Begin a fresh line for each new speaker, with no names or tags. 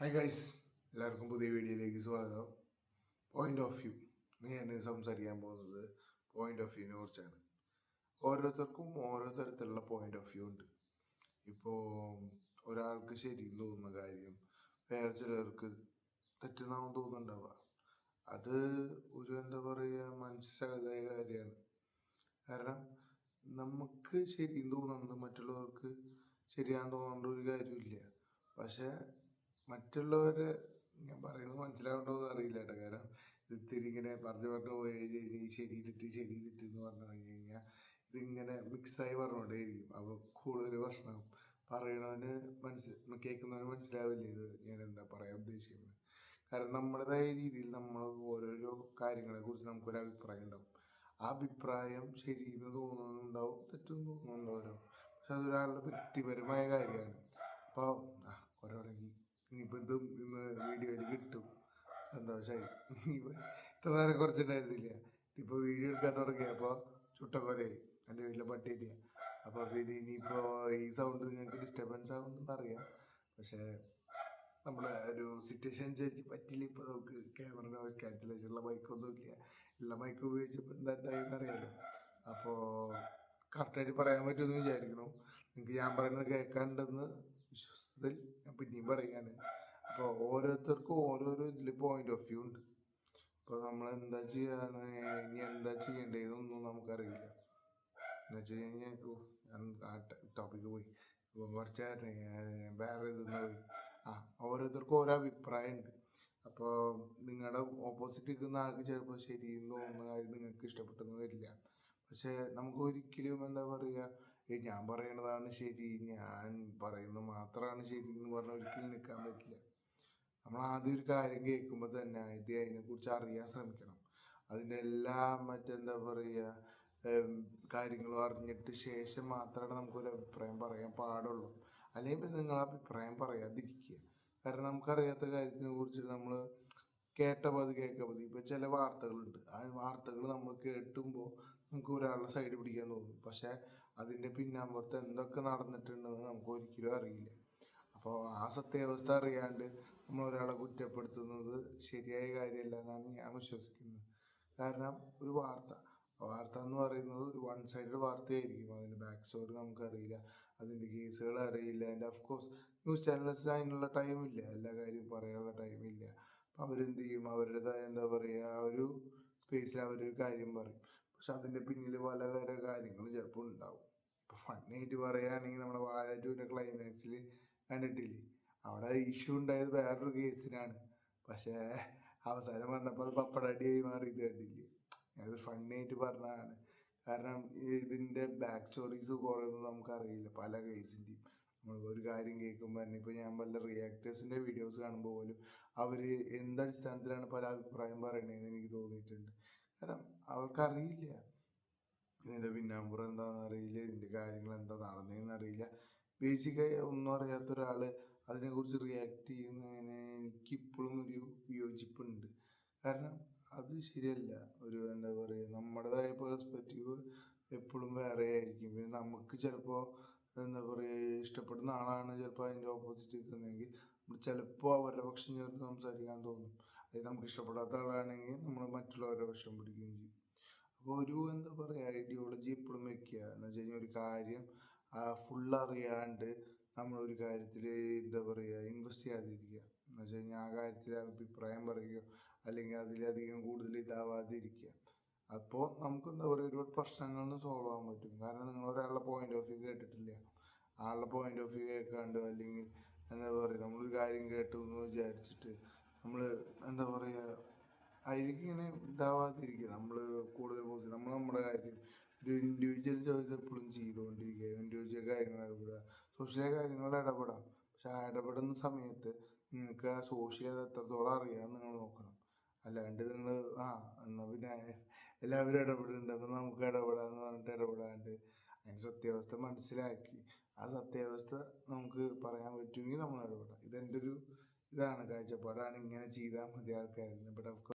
Hi guys, എല്ലാവർക്കും പുതിയ വീഡിയോയിലേക്ക് സ്വാഗതം. Point of view. ഞാൻ സംസാരിക്കാൻ പോകുന്നത് പോയിന്റ് ഓഫ് വ്യൂവിനെ കുറിച്ചാണ്. ഓരോരുത്തർക്കും ഓരോ തരത്തിലുള്ള പോയിന്റ് ഓഫ് വ്യൂ ഉണ്ട്. ഇപ്പോൾ ഒരാൾക്ക് ശരി തോന്നുന്ന കാര്യം വേറെ ചിലർക്ക് തെറ്റെന്നാവും തോന്നുന്നുണ്ടാവുക. അത് ഒരു എന്താ പറയുക, മനുഷ്യസഹജമായ കാര്യമാണ്. കാരണം നമുക്ക് ശരി തോന്നുന്നത് മറ്റുള്ളവർക്ക് ശരിയാന്ന് തോന്നേണ്ട ഒരു കാര്യമില്ല. പക്ഷെ മറ്റുള്ളവരെ ഞാൻ പറയുന്നത് മനസ്സിലാവണ്ടോന്ന് അറിയില്ല കേട്ടോ. കാരണം ഇത്തിരി ഇങ്ങനെ പറഞ്ഞു പോയി കഴിഞ്ഞാൽ ശരി തെറ്റ് എന്ന് പറഞ്ഞു കഴിഞ്ഞാൽ ഇതിങ്ങനെ മിക്സായി പറഞ്ഞുകൊണ്ടേയിരിക്കും. അപ്പോൾ കൂടുതൽ പ്രശ്നം പറയണവന് കേൾക്കുന്നവന് മനസ്സിലാവില്ല ഇത് ഞാൻ എന്താ പറയാൻ ഉദ്ദേശിക്കുന്നത്. കാരണം നമ്മുടേതായ രീതിയിൽ നമ്മൾ ഓരോരോ കാര്യങ്ങളെക്കുറിച്ച് നമുക്കൊരു അഭിപ്രായം ഉണ്ടാവും. ആ അഭിപ്രായം ശരിയെന്ന് തോന്നുന്നുണ്ടാവും, തെറ്റെന്ന് തോന്നുന്നുണ്ടാവും. പക്ഷെ അതൊരാളുടെ വ്യക്തിപരമായ കാര്യമാണ്. അപ്പോൾ ഒരാളെങ്കിൽ ഇനിയിപ്പോൾ ഇതും ഇന്ന് വീഡിയോയിൽ കിട്ടും, സന്തോഷമായി. ഇനിയിപ്പോൾ ഇത്ര നേരം കുറച്ചുണ്ടായിരുന്നില്ല, ഇപ്പോൾ വീഡിയോ എടുക്കാൻ തുടങ്ങിയപ്പോൾ ചുട്ടക്കൊലയായി. എൻ്റെ വീട്ടിലെ പട്ടിയില്ല. അപ്പോൾ പിന്നെ ഇനിയിപ്പോൾ ഈ സൗണ്ട് നിങ്ങൾക്ക് ഡിസ്റ്റർബൻസ് ആവുമെന്ന് അറിയാം. പക്ഷേ നമ്മുടെ ഒരു സിറ്റുവേഷൻ അനുസരിച്ച് പറ്റില്ല. ഇപ്പോൾ നമുക്ക് ക്യാമറ നോയ്സ് ക്യാൻസലേഷനുള്ള മൈക്കൊന്നും ഇല്ല. ഉള്ള മൈക്ക് ഉപയോഗിച്ചപ്പോൾ എന്തായിട്ടായെന്ന് അറിയാലോ. അപ്പോൾ കറക്റ്റായിട്ട് പറയാൻ പറ്റുമെന്ന് വിചാരിക്കണം. നിങ്ങൾക്ക് ഞാൻ പറയുന്നത് കേൾക്കാണ്ടെന്ന് വിശ്വാസത്തിൽ ഞാൻ പിന്നെയും പറയുകയാണ്. അപ്പോൾ ഓരോരുത്തർക്കും ഓരോരോ ഇതിൽ പോയിന്റ് ഓഫ് വ്യൂ ഉണ്ട്. ഇപ്പോൾ നമ്മൾ എന്താ ചെയ്യാൻ ഇനി എന്താ ചെയ്യേണ്ടതെന്നൊന്നും നമുക്കറിയില്ല. എന്ന് വെച്ച് കഴിഞ്ഞാൽ ഞാൻ ആ ടോപ്പിക്ക് പോയി കുറച്ച് വേറെ ഇതൊന്നും പോയി. ഓരോരുത്തർക്കും ഓരോ അഭിപ്രായം ഉണ്ട്. അപ്പോൾ നിങ്ങളുടെ ഓപ്പോസിറ്റ് നിൽക്കുന്ന ആൾക്ക് ചിലപ്പോൾ ശരിയെന്ന് തോന്നുന്ന കാര്യം നിങ്ങൾക്ക് ഇഷ്ടപ്പെട്ടെന്ന് വരില്ല. പക്ഷേ നമുക്ക് ഒരിക്കലും എന്താ പറയുക, ഞാൻ പറയണതാണ് ശരി, ഞാൻ പറയുന്നത് മാത്രമാണ് ശരി എന്ന് പറഞ്ഞാൽ ഒരിക്കലും നിൽക്കാൻ പറ്റില്ല. നമ്മൾ ആദ്യം ഒരു കാര്യം കേൾക്കുമ്പോൾ തന്നെ അതിനെക്കുറിച്ച് അറിയാൻ ശ്രമിക്കണം. അതിൻ്റെ എല്ലാം മറ്റെന്താ പറയുക കാര്യങ്ങളും അറിഞ്ഞിട്ട് ശേഷം മാത്രമാണ് നമുക്കൊരു അഭിപ്രായം പറയാൻ പാടുള്ളൂ. അല്ലെങ്കിൽ നിങ്ങൾ അഭിപ്രായം പറയാതിരിക്കുക. കാരണം നമുക്കറിയാത്ത കാര്യത്തിനെ കുറിച്ചിട്ട് നമ്മൾ കേട്ടാൽ മതി. ഇപ്പോൾ ചില വാർത്തകളുണ്ട്, ആ വാർത്തകൾ നമ്മൾ കേട്ടുമ്പോൾ നമുക്ക് ഒരാളുടെ സൈഡ് പിടിക്കാൻ തോന്നും. പക്ഷേ അതിൻ്റെ പിന്നാമ്പുറത്ത് എന്തൊക്കെ നടന്നിട്ടുണ്ടെന്ന് നമുക്ക് ഒരിക്കലും അറിയില്ല. അപ്പോൾ ആ സത്യാവസ്ഥ അറിയാണ്ട് നമ്മൾ ഒരാളെ കുറ്റപ്പെടുത്തുന്നത് ശരിയായ കാര്യമല്ല എന്നാണ് ഞാൻ വിശ്വസിക്കുന്നത്. കാരണം ഒരു വാർത്ത എന്ന് പറയുന്നത് ഒരു വൺ സൈഡഡ് വാർത്തയായിരിക്കും. അതിൻ്റെ ബാക്ക് സ്റ്റോറി നമുക്കറിയില്ല, അതിൻ്റെ കേസുകൾ അറിയില്ല. And of course news channels അതിനുള്ള ടൈമില്ല, എല്ലാ കാര്യവും പറയാനുള്ള ടൈമില്ല. അപ്പോൾ അവരെന്ത് ചെയ്യും, അവരുടേതായ എന്താ പറയുക ആ ഒരു സ്പേസിൽ അവരൊരു കാര്യം പറയും. പക്ഷെ അതിൻ്റെ പിന്നിൽ പല കാര്യങ്ങളും ചിലപ്പോൾ ഉണ്ടാവും. ഇപ്പോൾ ഫണ്ണായിട്ട് പറയുകയാണെങ്കിൽ നമ്മുടെ വാഴ 2 ക്ലൈമാക്സിൽ കണ്ടിട്ടില്ലേ, അവിടെ ഇഷ്യൂ ഉണ്ടായത് വേറൊരു കേസിനാണ്. പക്ഷേ അവസാനം വന്നപ്പോൾ അത് പപ്പടടിയായി മാറിയത് കണ്ടില്ലേ. ഞാനത് ഫണ്ണായിട്ട് പറഞ്ഞതാണ്. കാരണം ഇതിൻ്റെ ബാക്ക് സ്റ്റോറീസ് കുറേ ഒന്നും നമുക്കറിയില്ല പല കേസിൻ്റെയും. നമ്മൾ ഒരു കാര്യം കേൾക്കുമ്പോൾ തന്നെ ഇപ്പോൾ ഞാൻ പല റിയാക്ടേഴ്സിൻ്റെ വീഡിയോസ് കാണുമ്പോൾ പോലും അവർ എന്തടിസ്ഥാനത്തിലാണ് പല അഭിപ്രായം പറയണതെന്ന് എനിക്ക് തോന്നിയിട്ടുണ്ട്. കാരണം അവർക്കറിയില്ല ഇതിൻ്റെ പിന്നാമ്പുറം എന്താണെന്ന് അറിയില്ല, ഇതിൻ്റെ കാര്യങ്ങൾ എന്താ നടന്നതെന്ന് അറിയില്ല. ബേസിക്കായി ഒന്നും അറിയാത്ത ഒരാൾ അതിനെക്കുറിച്ച് റിയാക്ട് ചെയ്യുന്നതിന് എനിക്കിപ്പോഴും ഒരു വിയോജിപ്പുണ്ട്. കാരണം അത് ശരിയല്ല. ഒരു എന്താ പറയുക, നമ്മുടേതായ പേഴ്സ്പെക്റ്റീവ് എപ്പോഴും വേറെ ആയിരിക്കും. പിന്നെ നമുക്ക് ചിലപ്പോൾ എന്താ പറയുക ഇഷ്ടപ്പെടുന്ന ആളാണ് ചിലപ്പോൾ അതിൻ്റെ ഓപ്പോസിറ്റ് നിൽക്കുന്നതെങ്കിൽ ചിലപ്പോൾ അവരുടെ പക്ഷം ചേർത്ത് സംസാരിക്കാൻ തോന്നും. അത് നമുക്ക് ഇഷ്ടപ്പെടാത്ത ആളാണെങ്കിൽ നമ്മൾ മറ്റുള്ളവരുടെ പക്ഷം പിടിക്കുകയും ചെയ്യും. അപ്പോൾ ഒരു എന്താ പറയുക ഐഡിയോളജി എപ്പോഴും വെക്കുക എന്ന് വെച്ച് കഴിഞ്ഞാൽ ഒരു കാര്യം ഫുള്ളറിയാണ്ട് നമ്മളൊരു കാര്യത്തിൽ എന്താ പറയുക ഇൻവെസ്റ്റ് ചെയ്യാതിരിക്കുക. എന്ന് വെച്ച് കഴിഞ്ഞാൽ ആ കാര്യത്തിൽ അഭിപ്രായം പറയുകയോ അല്ലെങ്കിൽ അതിലധികം കൂടുതൽ ഇതാവാതിരിക്കുക. അപ്പോൾ നമുക്ക് എന്താ പറയുക ഒരുപാട് പ്രശ്നങ്ങളൊന്നും സോൾവ് ആകാൻ പറ്റും. കാരണം നിങ്ങൾ ഒരാളുടെ പോയിന്റ് ഓഫ് വ്യൂ കേട്ടിട്ടില്ല, ആളുടെ പോയിന്റ് ഓഫ് വ്യൂ കേൾക്കാണ്ട് അല്ലെങ്കിൽ എന്താ പറയുക നമ്മളൊരു കാര്യം കേട്ടു എന്ന് വിചാരിച്ചിട്ട് നമ്മൾ എന്താ പറയുക അതിലേക്ക് ഇങ്ങനെ ഇതാവാതിരിക്കുക. നമ്മൾ കൂടുതൽ നമ്മൾ നമ്മുടെ കാര്യം ഒരു ഇൻഡിവിജ്വൽ ചോയ്സ് എപ്പോഴും ചെയ്തുകൊണ്ടിരിക്കുക. ഇൻഡിവിജ്വൽ കാര്യങ്ങൾ ഇടപെടുക, സോഷ്യൽ കാര്യങ്ങളിൽ ഇടപെടാം. പക്ഷെ ആ ഇടപെടുന്ന സമയത്ത് നിങ്ങൾക്ക് ആ സോഷ്യൽ എത്രത്തോളം അറിയാമെന്ന് നിങ്ങൾ നോക്കണം. അല്ലാണ്ട് നിങ്ങൾ എന്നാൽ പിന്നെ എല്ലാവരും ഇടപെടുന്നുണ്ടെന്ന് നമുക്ക് ഇടപെടാമെന്ന് പറഞ്ഞിട്ട് ഇടപെടാണ്ട് അതിൻ്റെ സത്യാവസ്ഥ മനസ്സിലാക്കി ആ സത്യാവസ്ഥ നമുക്ക് പറയാൻ പറ്റുമെങ്കിൽ നമ്മൾ ഇടപെടാം. ഇതെൻ്റെ ഒരു ഇതാണ്, കാഴ്ചപ്പാടാണ്. ഇങ്ങനെ ചെയ്താൽ മതി ആൾക്കാരിന്. ബട്ട്